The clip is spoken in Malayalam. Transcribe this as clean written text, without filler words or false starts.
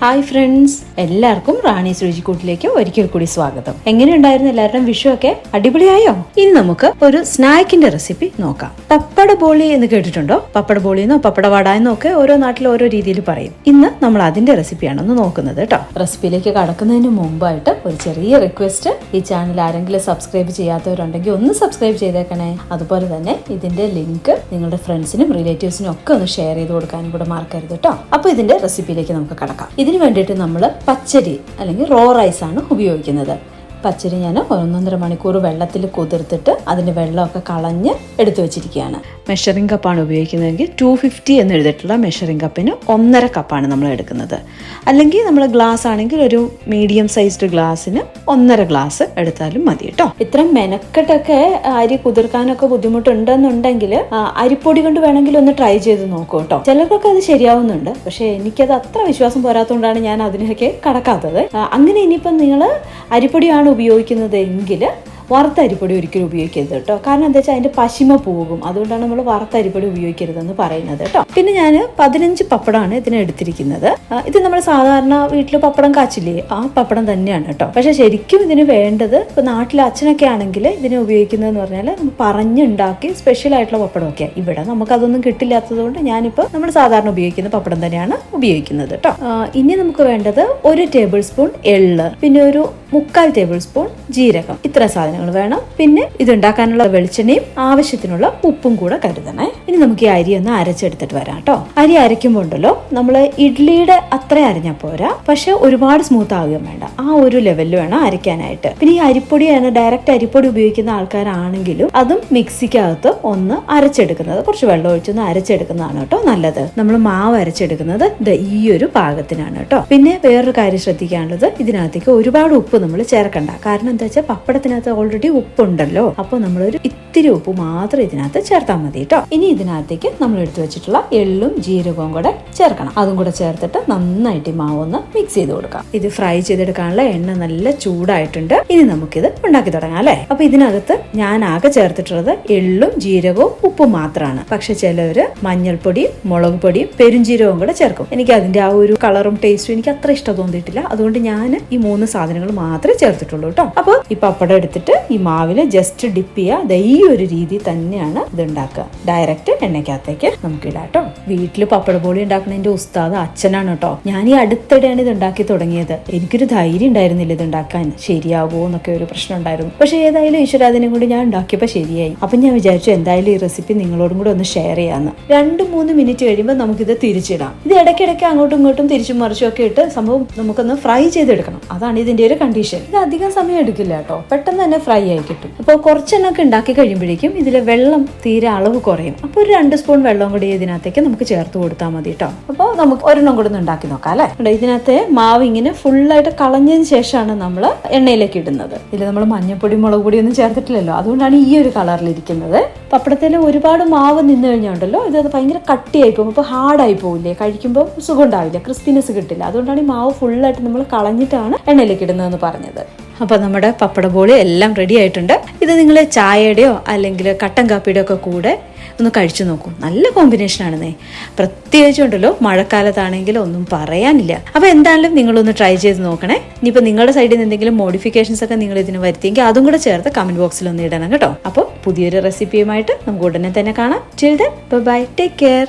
ഹായ് ഫ്രണ്ട്സ്, എല്ലാവർക്കും റാണീസ് രുചിക്കൂട്ടിലേക്ക് ഒരിക്കൽ കൂടി സ്വാഗതം. എങ്ങനെയുണ്ടായിരുന്നു എല്ലാവരുടെയും വിഷു ഒക്കെ? അടിപൊളിയായോ? ഇനി നമുക്ക് ഒരു സ്നാക്കിന്റെ റെസിപ്പി നോക്കാം. പപ്പട ബോളി എന്ന് കേട്ടിട്ടുണ്ടോ? പപ്പട ബോളിന്നോ പപ്പടവട എന്നോ ഒക്കെ ഓരോ നാട്ടിൽ ഓരോ രീതിയിൽ പറയും. ഇന്ന് നമ്മൾ അതിന്റെ റെസിപ്പിയാണ് ഒന്ന് നോക്കുന്നത് കേട്ടോ. റെസിപ്പിയിലേക്ക് കടക്കുന്നതിന് മുമ്പായിട്ട് ഒരു ചെറിയ റിക്വസ്റ്റ്, ഈ ചാനൽ ആരെങ്കിലും സബ്സ്ക്രൈബ് ചെയ്യാത്തവരുണ്ടെങ്കിൽ ഒന്ന് സബ്സ്ക്രൈബ് ചെയ്തേക്കണേ. അതുപോലെ തന്നെ ഇതിന്റെ ലിങ്ക് നിങ്ങളുടെ ഫ്രണ്ട്സിനും റിലേറ്റീവ്സിനും ഒക്കെ ഒന്ന് ഷെയർ ചെയ്ത് കൊടുക്കാനും കൂടെ മറക്കരുത് കേട്ടോ. അപ്പൊ ഇതിന്റെ റെസിപ്പിയിലേക്ക് നമുക്ക് കടക്കാം. ഇതിന് വേണ്ടിയിട്ട് നമ്മൾ പച്ചരി അല്ലെങ്കിൽ റോ റൈസ് ആണ് ഉപയോഗിക്കുന്നത്. പച്ചരി ഞാൻ 1.5 മണിക്കൂർ വെള്ളത്തിൽ കുതിർത്തിട്ട് അതിൻ്റെ വെള്ളമൊക്കെ കളഞ്ഞ് എടുത്തു വെച്ചിരിക്കുകയാണ്. മെഷറിംഗ് കപ്പാണ് ഉപയോഗിക്കുന്നതെങ്കിൽ 250 എന്ന് എഴുതിയിട്ടുള്ള മെഷറിംഗ് കപ്പിന് 1.5 കപ്പാണ് നമ്മൾ എടുക്കുന്നത്. അല്ലെങ്കിൽ നമ്മൾ ഗ്ലാസ് ആണെങ്കിൽ ഒരു മീഡിയം സൈസ്ഡ് ഗ്ലാസ്സിന് 1.5 ഗ്ലാസ് എടുത്താലും മതി കേട്ടോ. ഇത്രയും മെനക്കെട്ടൊക്കെ അരി കുതിർക്കാനൊക്കെ ബുദ്ധിമുട്ടുണ്ടെന്നുണ്ടെങ്കിൽ അരിപ്പൊടി കൊണ്ട് വേണമെങ്കിൽ ഒന്ന് ട്രൈ ചെയ്ത് നോക്കൂ കേട്ടോ. ചിലർക്കൊക്കെ അത് ശരിയാവുന്നുണ്ട്, പക്ഷെ എനിക്കത് അത്ര വിശ്വാസം പോരാത്തതുകൊണ്ടാണ് ഞാൻ അതിനൊക്കെ കടക്കാത്തത്. അങ്ങനെ ഇനിയിപ്പം നിങ്ങൾ അരിപ്പൊടിയാണ് ഉപയോഗിക്കുന്നത് എങ്കിൽ വറുത്ത അരിപ്പൊടി ഒരിക്കലും ഉപയോഗിക്കരുത് കേട്ടോ. കാരണം എന്താ വെച്ചാൽ അതിന്റെ പശിമ പോകും. അതുകൊണ്ടാണ് നമ്മൾ വറുത്ത അരിപ്പൊടി ഉപയോഗിക്കരുതെന്ന് പറയുന്നത് കേട്ടോ. പിന്നെ ഞാൻ 15 പപ്പടമാണ് ഇതിന് എടുത്തിരിക്കുന്നത്. ഇത് നമ്മൾ സാധാരണ വീട്ടിൽ പപ്പടം കാച്ചില്ലേ, ആ പപ്പടം തന്നെയാണ് കേട്ടോ. പക്ഷെ ശരിക്കും ഇതിന് വേണ്ടത്, ഇപ്പൊ നാട്ടിലെ അച്ഛനൊക്കെ ആണെങ്കിൽ ഇതിനെ ഉപയോഗിക്കുന്നതെന്ന് പറഞ്ഞാൽ പറഞ്ഞുണ്ടാക്കി സ്പെഷ്യൽ ആയിട്ടുള്ള പപ്പടമൊക്കെ. ഇവിടെ നമുക്കതൊന്നും കിട്ടില്ലാത്തത് കൊണ്ട് ഞാനിപ്പോൾ നമ്മൾ സാധാരണ ഉപയോഗിക്കുന്ന പപ്പടം തന്നെയാണ് ഉപയോഗിക്കുന്നത് കേട്ടോ. ഇനി നമുക്ക് വേണ്ടത് 1 ടേബിൾ സ്പൂൺ എള്ള്, പിന്നെ ഒരു 3/4 ടേബിൾ സ്പൂൺ ജീരകം, ഇത്ര സാധനങ്ങൾ വേണം. പിന്നെ ഇതുണ്ടാക്കാനുള്ള വെളിച്ചെണ്ണയും ആവശ്യത്തിനുള്ള ഉപ്പും കൂടെ കരുതണേ. ഇനി നമുക്ക് ഈ അരി ഒന്ന് അരച്ചെടുത്തിട്ട് വരാം കേട്ടോ. അരി അരയ്ക്കുമ്പോൾ ഉണ്ടല്ലോ, നമ്മൾ ഇഡ്ലിയുടെ അത്ര അരഞ്ഞാൽ പോരാ, പക്ഷെ ഒരുപാട് സ്മൂത്ത് ആവുകയും വേണ്ട. ആ ഒരു ലെവലിൽ വേണം അരയ്ക്കാനായിട്ട്. പിന്നെ ഈ അരിപ്പൊടിയാണ് ഡയറക്റ്റ് അരിപ്പൊടി ഉപയോഗിക്കുന്ന ആൾക്കാരാണെങ്കിലും അതും മിക്സിക്കകത്ത് ഒന്ന് അരച്ചെടുക്കുന്നത്, കുറച്ച് വെള്ളം ഒഴിച്ചൊന്ന് അരച്ചെടുക്കുന്നതാണ് കേട്ടോ നല്ലത്. നമ്മൾ മാവ് അരച്ചെടുക്കുന്നത് ഈ ഒരു പാകത്തിനാണ് കേട്ടോ. പിന്നെ വേറൊരു കാര്യം ശ്രദ്ധിക്കാനുള്ളത്, ഇതിനകത്തേക്ക് ഒരുപാട് ഉപ്പ് നമ്മൾ ചേർക്കണ്ട. കാരണം എന്താ വെച്ചാൽ പപ്പടത്തിനകത്ത് ഓൾറെഡി ഉപ്പുണ്ടല്ലോ. അപ്പോൾ നമ്മളൊരു ഇത്തിരി ഉപ്പ് മാത്രം ഇതിനകത്ത് ചേർത്താൽ മതി കേട്ടോ. ഇനി ഇതിനകത്തേക്ക് നമ്മൾ എടുത്തു വെച്ചിട്ടുള്ള എള്ളും ജീരകവും കൂടെ ചേർക്കണം. അതും കൂടെ ചേർത്തിട്ട് നന്നായിട്ട് ഈ മാവ് ഒന്ന് മിക്സ് ചെയ്ത് കൊടുക്കാം. ഇത് ഫ്രൈ ചെയ്തെടുക്കാനുള്ള എണ്ണ നല്ല ചൂടായിട്ടുണ്ട്. ഇനി നമുക്കിത് ഉണ്ടാക്കി തുടങ്ങാം അല്ലേ. അപ്പൊ ഇതിനകത്ത് ഞാൻ ആകെ ചേർത്തിട്ടുള്ളത് എള്ളും ജീരകവും ഉപ്പും മാത്രമാണ്. പക്ഷെ ചിലവര് മഞ്ഞൾപ്പൊടിയും മുളക് പൊടിയും പെരുംജീരകവും കൂടെ ചേർക്കും. എനിക്ക് അതിന്റെ ആ ഒരു കളറും ടേസ്റ്റും എനിക്ക് അത്ര ഇഷ്ടം തോന്നിയിട്ടില്ല. അതുകൊണ്ട് ഞാൻ ഈ 3 സാധനങ്ങൾ മാത്രമേ ചേർത്തിട്ടുള്ളൂ കേട്ടോ. അപ്പൊ ഈ പപ്പടം എടുത്തിട്ട് ഈ മാവില് ജസ്റ്റ് ഡിപ്പ് ചെയ്യുക. ഈ ഒരു രീതി തന്നെയാണ് ഇത് ഉണ്ടാക്കുക. ഡയറക്റ്റ് എണ്ണയ്ക്കകത്തേക്ക് നമുക്ക് ഇടാം കേട്ടോ. വീട്ടില് പപ്പട ബോളി ഉണ്ടാക്കുന്നതിന്റെ ഉസ്താദ് അച്ഛനാണ് കേട്ടോ. ഞാൻ ഈ അടുത്തിടെയാണ് ഇത് ഉണ്ടാക്കി തുടങ്ങിയത്. എനിക്കൊരു ധൈര്യം ഉണ്ടായിരുന്നില്ല ഇത് ഉണ്ടാക്കാൻ ശരിയാകുമോ എന്നൊക്കെ ഒരു പ്രശ്നം ഉണ്ടായിരുന്നു. പക്ഷെ ഏതായാലും ഈശ്വരാദിനെ കൊണ്ട് ഞാൻ ഉണ്ടാക്കിയപ്പോൾ ശരിയായി. അപ്പൊ ഞാൻ വിചാരിച്ചു എന്തായാലും ഈ റെസിപ്പി നിങ്ങളോടും കൂടെ ഒന്ന് ഷെയർ ചെയ്യാന്ന്. 2-3 മിനിറ്റ് കഴിയുമ്പോൾ നമുക്കിത് തിരിച്ചിടാം. ഇത് ഇടയ്ക്കിടയ്ക്ക് അങ്ങോട്ടും ഇങ്ങോട്ടും തിരിച്ചും മറിച്ചും ഒക്കെ ഇട്ട് സംഭവം നമുക്കൊന്ന് ഫ്രൈ ചെയ്തെടുക്കണം. അതാണ് ഇതിന്റെ ഒരു കണ്ടീഷൻ. ഇത് അധികം സമയം എടുക്കില്ല കേട്ടോ, പെട്ടെന്ന് തന്നെ ഫ്രൈ ആയി കിട്ടും. അപ്പോൾ കുറച്ചെണ്ണൊക്കെ ഉണ്ടാക്കി കഴിയുമ്പോഴേക്കും ഇതിലെ വെള്ളം തീരെ അളവ് കുറയും. അപ്പോൾ ഒരു 2 സ്പൂൺ വെള്ളം കൂടി ഇതിനകത്തേക്ക് നമുക്ക് ചേർത്ത് കൊടുത്താൽ മതി കേട്ടോ. അപ്പോൾ നമുക്ക് ഒരെണ്ണം കൂടെ ഒന്ന് ഉണ്ടാക്കി നോക്കാം അല്ലേ. ഇതിനകത്ത് മാവ് ഇങ്ങനെ ഫുള്ളായിട്ട് കളഞ്ഞതിന് ശേഷമാണ് നമ്മൾ എണ്ണയിലേക്ക് ഇടുന്നത്. ഇതിൽ നമ്മൾ മഞ്ഞപ്പൊടി മുളക് പൊടി ഒന്നും ചേർത്തിട്ടില്ലല്ലോ, അതുകൊണ്ടാണ് ഈ ഒരു കളറിലിരിക്കുന്നത്. പപ്പടത്തിൽ ഒരുപാട് മാവ് നിന്ന് കഴിഞ്ഞുണ്ടല്ലോ, ഇത് ഭയങ്കര കട്ടിയായി പോകും. അപ്പോൾ ഹാർഡായി പോകില്ലേ, കഴിക്കുമ്പോൾ സുഖം ഉണ്ടാവില്ല, ക്രിസ്പിനെസ് കിട്ടില്ല. അതുകൊണ്ടാണ് ഈ മാവ് ഫുള്ളായിട്ട് നമ്മൾ കളഞ്ഞിട്ടാണ് എണ്ണയിലേക്ക് ഇടുന്നതെന്ന് പറഞ്ഞത്. അപ്പോൾ നമ്മുടെ പപ്പട ബോളി എല്ലാം റെഡി ആയിട്ടുണ്ട്. ഇത് നിങ്ങൾ ചായയുടെയോ അല്ലെങ്കിൽ കട്ടൻ കാപ്പിയുടെയോ ഒക്കെ കൂടെ ഒന്ന് കഴിച്ചു നോക്കൂ. നല്ല കോമ്പിനേഷൻ ആണെന്നേ. പ്രത്യേകിച്ചുണ്ടല്ലോ മഴക്കാലത്താണെങ്കിലും ഒന്നും പറയാനില്ല. അപ്പോൾ എന്തായാലും നിങ്ങളൊന്ന് ട്രൈ ചെയ്ത് നോക്കണേ. ഇനിയിപ്പോൾ നിങ്ങളുടെ സൈഡിൽ നിന്ന് എന്തെങ്കിലും മോഡിഫിക്കേഷൻസ് ഒക്കെ നിങ്ങൾ ഇതിന് വരുത്തിയെങ്കിൽ അതും കൂടെ ചേർത്ത് കമന്റ് ബോക്സിൽ ഒന്ന് ഇടണം കേട്ടോ. അപ്പോൾ പുതിയൊരു റെസിപ്പിയുമായിട്ട് നമുക്ക് ഉടനെ തന്നെ കാണാം. Till then bye, take care.